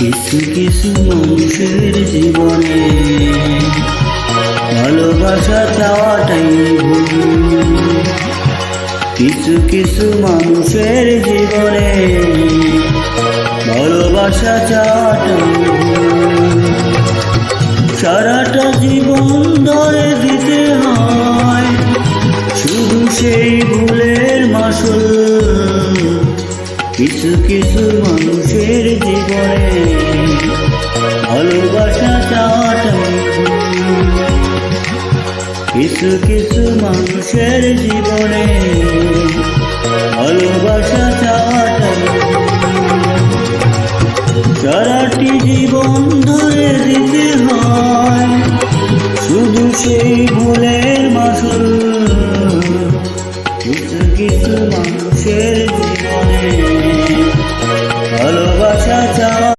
কিছু কিছু মানুষের জীবনে ভালোবাসা চাওয়াটাই ভুল। কিছু কিছু মানুষের জীবনে ভালোবাসা চাওয়াটাই ভুল। সারাটা জীবন ধরে দিতে হয় শুধু সেই ভুলের মাসুল। কিছু কিছু মানুষের জীবনে ভালোবাসা চাওয়াটাই ভুল। কিছু কিছু মানুষের জীবনে ভালোবাসা চাওয়াটাই সারাটি জীবন ধরে দিতে হয় শুধু সেই ভুলের মাসুল।